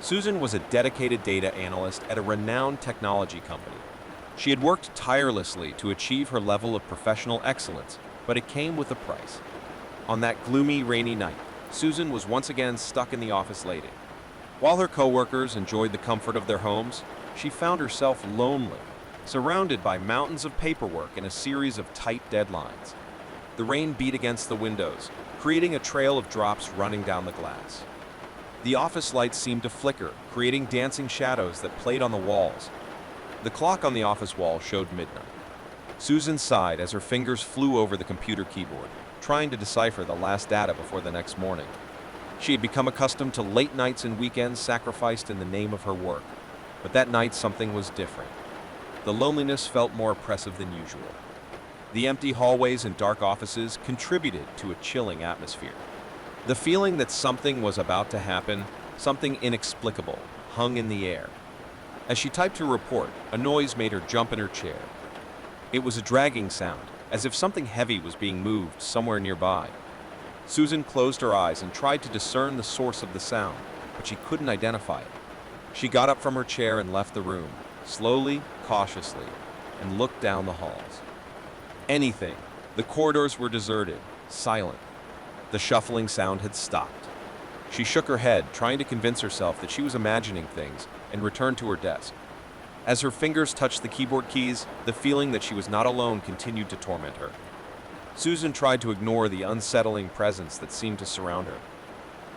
Susan was a dedicated data analyst at a renowned technology company. She had worked tirelessly to achieve her level of professional excellence, but it came with a price. On that gloomy, rainy night, Susan was once again stuck in the office late. While her coworkers enjoyed the comfort of their homes, she found herself lonely, surrounded by mountains of paperwork and a series of tight deadlines. The rain beat against the windows, creating a trail of drops running down the glass. The office lights seemed to flicker, creating dancing shadows that played on the walls. The clock on the office wall showed midnight. Susan sighed as her fingers flew over the computer keyboard, trying to decipher the last data before the next morning. She had become accustomed to late nights and weekends sacrificed in the name of her work, but that night something was different. The loneliness felt more oppressive than usual. The empty hallways and dark offices contributed to a chilling atmosphere. The feeling that something was about to happen, something inexplicable, hung in the air. As she typed her report, a noise made her jump in her chair. It was a dragging sound, as if something heavy was being moved somewhere nearby. Susan closed her eyes and tried to discern the source of the sound, but she couldn't identify it. She got up from her chair and left the room, slowly, cautiously, and looked down the halls. Anything. The corridors were deserted, silent. The shuffling sound had stopped. She shook her head, trying to convince herself that she was imagining things, and returned to her desk. As her fingers touched the keyboard keys, the feeling that she was not alone continued to torment her. Susan tried to ignore the unsettling presence that seemed to surround her.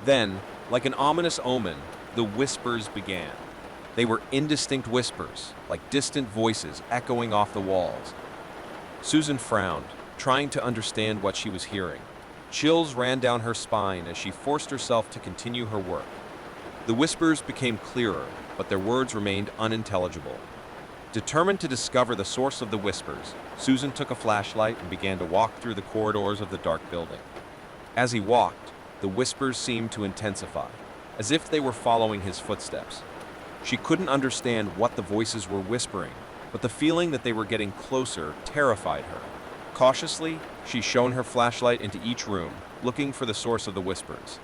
Then, like an ominous omen, the whispers began. They were indistinct whispers, like distant voices echoing off the walls. Susan frowned, trying to understand what she was hearing. Chills ran down her spine as she forced herself to continue her work. The whispers became clearer, but their words remained unintelligible. Determined to discover the source of the whispers, Susan took a flashlight and began to walk through the corridors of the dark building. As he walked, the whispers seemed to intensify, as if they were following his footsteps. She couldn't understand what the voices were whispering, but the feeling that they were getting closer terrified her. Cautiously, she shone her flashlight into each room, looking for the source of the whispers.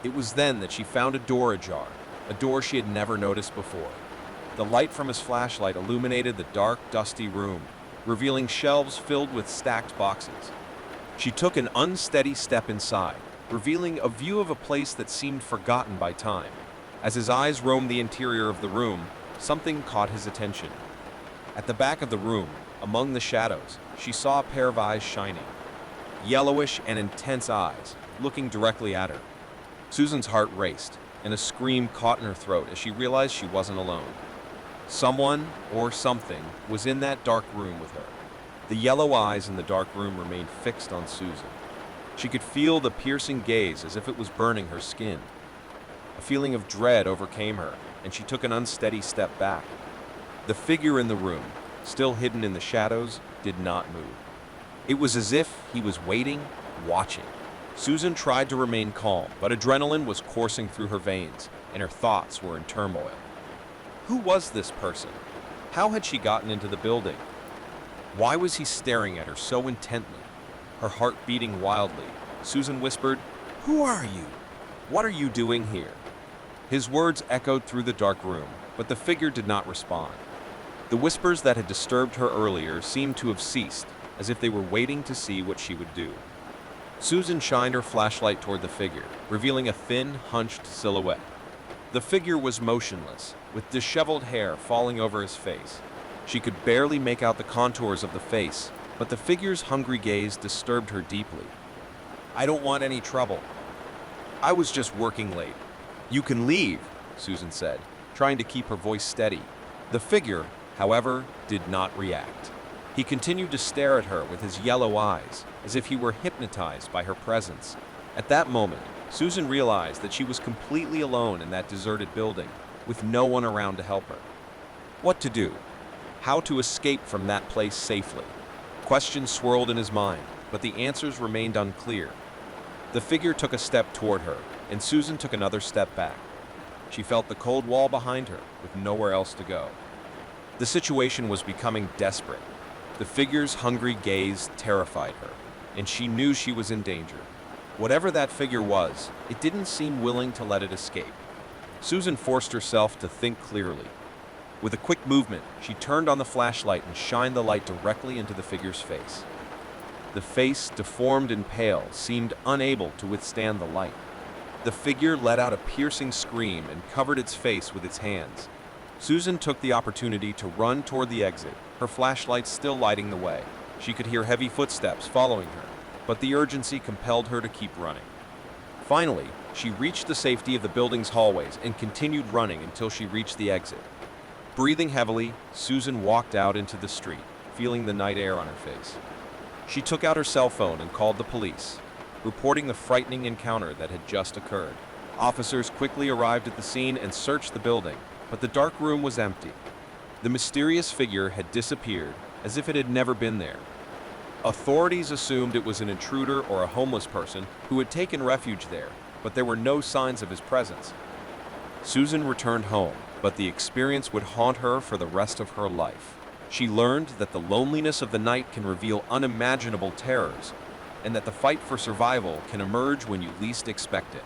It was then that she found a door ajar, a door she had never noticed before. The light from his flashlight illuminated the dark, dusty room, revealing shelves filled with stacked boxes. She took an unsteady step inside, revealing a view of a place that seemed forgotten by time. As his eyes roamed the interior of the room, something caught his attention. At the back of the room, among the shadows, she saw a pair of eyes shining. Yellowish and intense eyes, looking directly at her. Susan's heart raced, and a scream caught in her throat as she realized she wasn't alone. Someone, or something, was in that dark room with her. The yellow eyes in the dark room remained fixed on Susan. She could feel the piercing gaze as if it was burning her skin. A feeling of dread overcame her, and she took an unsteady step back. The figure in the room, still hidden in the shadows, did not move. It was as if he was waiting, watching. Susan tried to remain calm, but adrenaline was coursing through her veins, and her thoughts were in turmoil. Who was this person? How had she gotten into the building? Why was he staring at her so intently? Her heart beating wildly, Susan whispered, "Who are you? What are you doing here?" His words echoed through the dark room, but the figure did not respond. The whispers that had disturbed her earlier seemed to have ceased, as if they were waiting to see what she would do. Susan shined her flashlight toward the figure, revealing a thin, hunched silhouette. The figure was motionless, with disheveled hair falling over his face. She could barely make out the contours of the face, but the figure's hungry gaze disturbed her deeply. "I don't want any trouble. I was just working late." "You can leave," Susan said, trying to keep her voice steady. The figure, however, did not react. He continued to stare at her with his yellow eyes, as if he were hypnotized by her presence. At that moment, Susan realized that she was completely alone in that deserted building, with no one around to help her. What to do? How to escape from that place safely? Questions swirled in his mind, but the answers remained unclear. The figure took a step toward her, and Susan took another step back. She felt the cold wall behind her, with nowhere else to go. The situation was becoming desperate. The figure's hungry gaze terrified her, and she knew she was in danger. Whatever that figure was, it didn't seem willing to let it escape. Susan forced herself to think clearly. With a quick movement, she turned on the flashlight and shined the light directly into the figure's face. The face, deformed and pale, seemed unable to withstand the light. The figure let out a piercing scream and covered its face with its hands. Susan took the opportunity to run toward the exit, her flashlight still lighting the way. She could hear heavy footsteps following her, but the urgency compelled her to keep running. Finally, she reached the safety of the building's hallways and continued running until she reached the exit. Breathing heavily, Susan walked out into the street, feeling the night air on her face. She took out her cell phone and called the police, reporting the frightening encounter that had just occurred. Officers quickly arrived at the scene and searched the building, but the dark room was empty. The mysterious figure had disappeared, as if it had never been there. Authorities assumed it was an intruder or a homeless person who had taken refuge there, but there were no signs of his presence. Susan returned home, but the experience would haunt her for the rest of her life. She learned that the loneliness of the night can reveal unimaginable terrors, and that the fight for survival can emerge when you least expect it.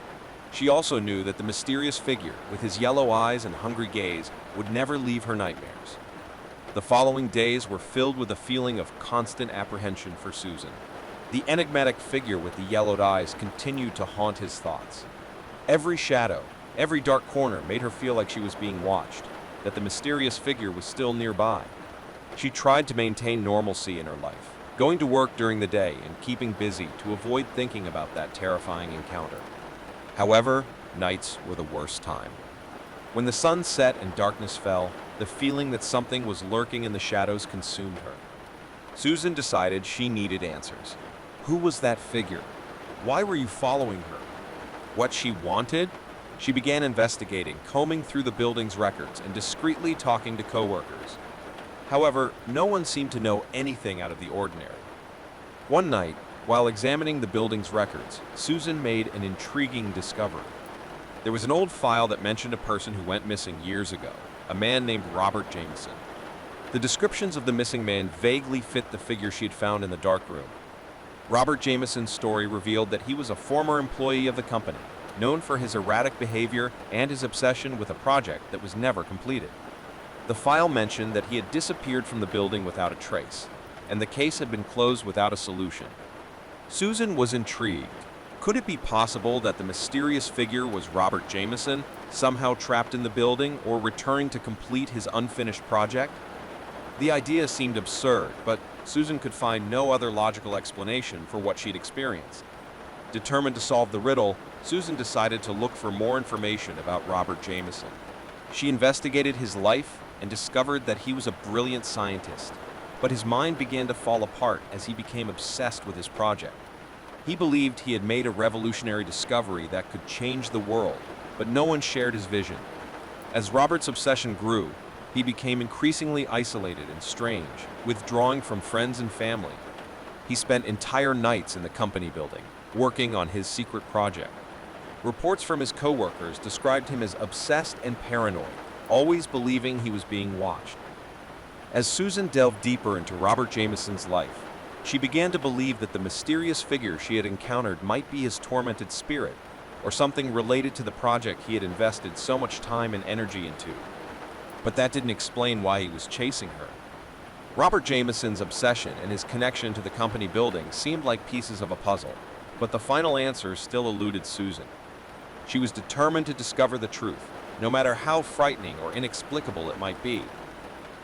She also knew that the mysterious figure, with his yellow eyes and hungry gaze, would never leave her nightmares. The following days were filled with a feeling of constant apprehension for Susan. The enigmatic figure with the yellowed eyes continued to haunt his thoughts. Every shadow, every dark corner made her feel like she was being watched, that the mysterious figure was still nearby. She tried to maintain normalcy in her life, going to work during the day and keeping busy to avoid thinking about that terrifying encounter. However, nights were the worst time. When the sun set and darkness fell, the feeling that something was lurking in the shadows consumed her. Susan decided she needed answers. Who was that figure? Why were you following her? What she wanted? She began investigating, combing through the building's records and discreetly talking to coworkers. However, no one seemed to know anything out of the ordinary. One night, while examining the building's records, Susan made an intriguing discovery. There was an old file that mentioned a person who went missing years ago, a man named Robert Jameson. The descriptions of the missing man vaguely fit the figure she had found in the dark room. Robert Jameson's story revealed that he was a former employee of the company, known for his erratic behavior and his obsession with a project that was never completed. The file mentioned that he had disappeared from the building without a trace, and the case had been closed without a solution. Susan was intrigued. Could it be possible that the mysterious figure was Robert Jameson, somehow trapped in the building or returning to complete his unfinished project? The idea seemed absurd, but Susan could find no other logical explanation for what she'd experienced. Determined to solve the riddle, Susan decided to look for more information about Robert Jameson. She investigated his life and discovered that he was a brilliant scientist, but his mind began to fall apart as he became obsessed with his project. He believed he had made a revolutionary discovery that could change the world, but no one shared his vision. As Robert's obsession grew, he became increasingly isolated and strange, withdrawing from friends and family. He spent entire nights in the company building, working on his secret project. Reports from his coworkers described him as obsessed and paranoid, always believing he was being watched. As Susan delved deeper into Robert Jameson's life, she began to believe that the mysterious figure she had encountered might be his tormented spirit, or something related to the project he had invested so much time and energy into. But that didn't explain why he was chasing her. Robert Jameson's obsession and his connection to the company building seemed like pieces of a puzzle, but the final answer still eluded Susan. She was determined to discover the truth, no matter how frightening or inexplicable it might be.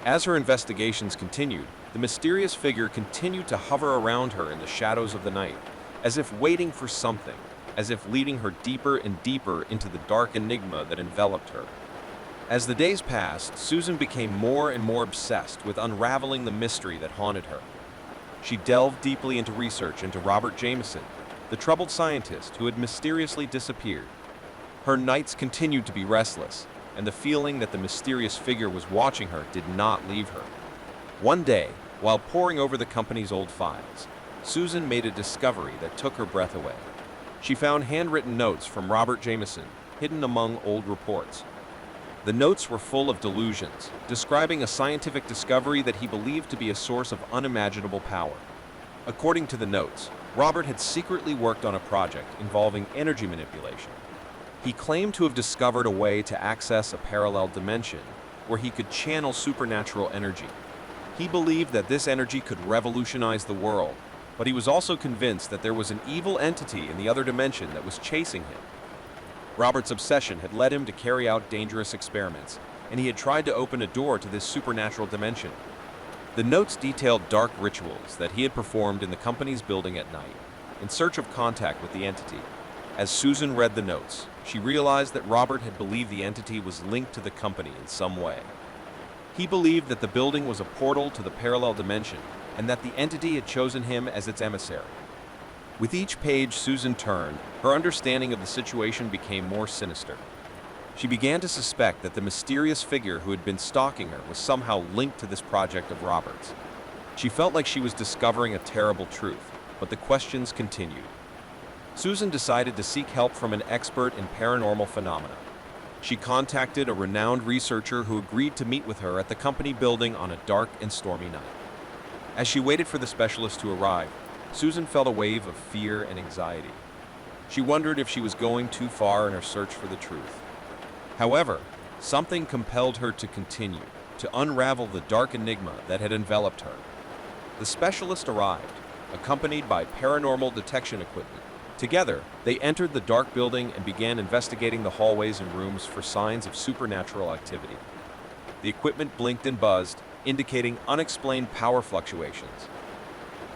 As her investigations continued, the mysterious figure continued to hover around her in the shadows of the night, as if waiting for something, as if leading her deeper and deeper into the dark enigma that enveloped her. As the days passed, Susan became more and more obsessed with unraveling the mystery that haunted her. She delved deeply into research into Robert Jameson, the troubled scientist who had mysteriously disappeared. Her nights continued to be restless, and the feeling that the mysterious figure was watching her did not leave her. One day, while poring over the company's old files, Susan made a discovery that took her breath away. She found handwritten notes from Robert Jameson, hidden among old reports. The notes were full of delusions, describing a scientific discovery that he believed to be a source of unimaginable power. According to the notes, Robert had secretly worked on a project involving energy manipulation. He claimed to have discovered a way to access a parallel dimension where he could channel supernatural energy. He believed that this energy could revolutionize the world, but he was also convinced that there was an evil entity in the other dimension that was chasing him. Robert's obsession had led him to carry out dangerous experiments, and he had tried to open a door to this supernatural dimension. The notes detailed dark rituals that he had performed in the company's building at night, in search of contact with the entity. As Susan read the notes, she realized that Robert had believed the entity was linked to the company in some way. He believed that the building was a portal to the parallel dimension, and that the entity had chosen him as its emissary. With each page Susan turned, her understanding of the situation became more sinister. She began to suspect that the mysterious figure who had been stalking her was somehow linked to this project of Robert's. She felt like she was discovering a terrible truth, but the questions continued. Susan decided to seek help from an expert in paranormal phenomena. She contacted a renowned researcher who agreed to meet with her at the company building on a dark and stormy night. As she waited for the specialist to arrive, Susan felt a wave of fear and anxiety. She wondered if she was going too far in her search for the truth. However, something compelled her to continue, to unravel the dark enigma that had enveloped her. The specialist arrived, accompanied by paranormal detection equipment. Together, they entered the dark building and began investigating the hallways and rooms for signs of supernatural activity. The equipment blinked and buzzed, indicating unexplained power fluctuations.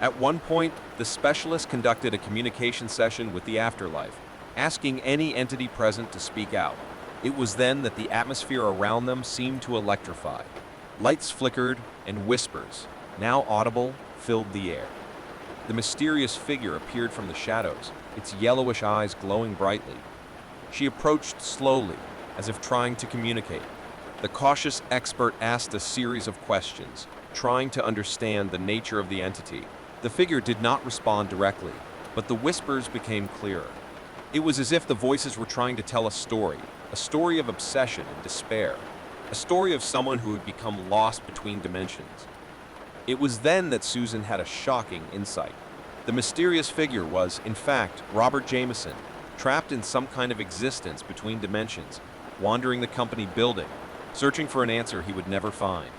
At one point, the specialist conducted a communication session with the afterlife, asking any entity present to speak out. It was then that the atmosphere around them seemed to electrify. Lights flickered, and whispers, now audible, filled the air. The mysterious figure appeared from the shadows, its yellowish eyes glowing brightly. She approached slowly, as if trying to communicate. The cautious expert asked a series of questions, trying to understand the nature of the entity. The figure did not respond directly, but the whispers became clearer. It was as if the voices were trying to tell a story of obsession and despair, a story of someone who had become lost between dimensions. It was then that Susan had a shocking insight. The mysterious figure was, in fact, Robert Jameson, trapped in some kind of existence between dimensions, wandering the company building, searching for an answer he would never find.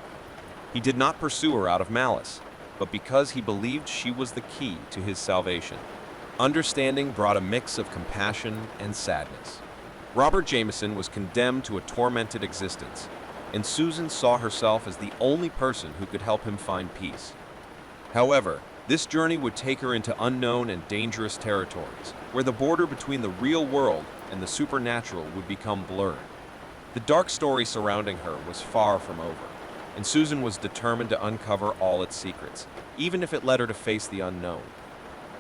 He did not pursue her out of malice, but because he believed she was the key to his salvation. Understanding brought a mix of compassion and sadness. Robert Jameson was condemned to a tormented existence, and Susan saw herself as the only person who could help him find peace. However, this journey would take her into unknown and dangerous territories, where the border between the real world and the supernatural would become blurred. The dark story surrounding her was far from over, and Susan was determined to uncover all its secrets, even if it led her to face the unknown.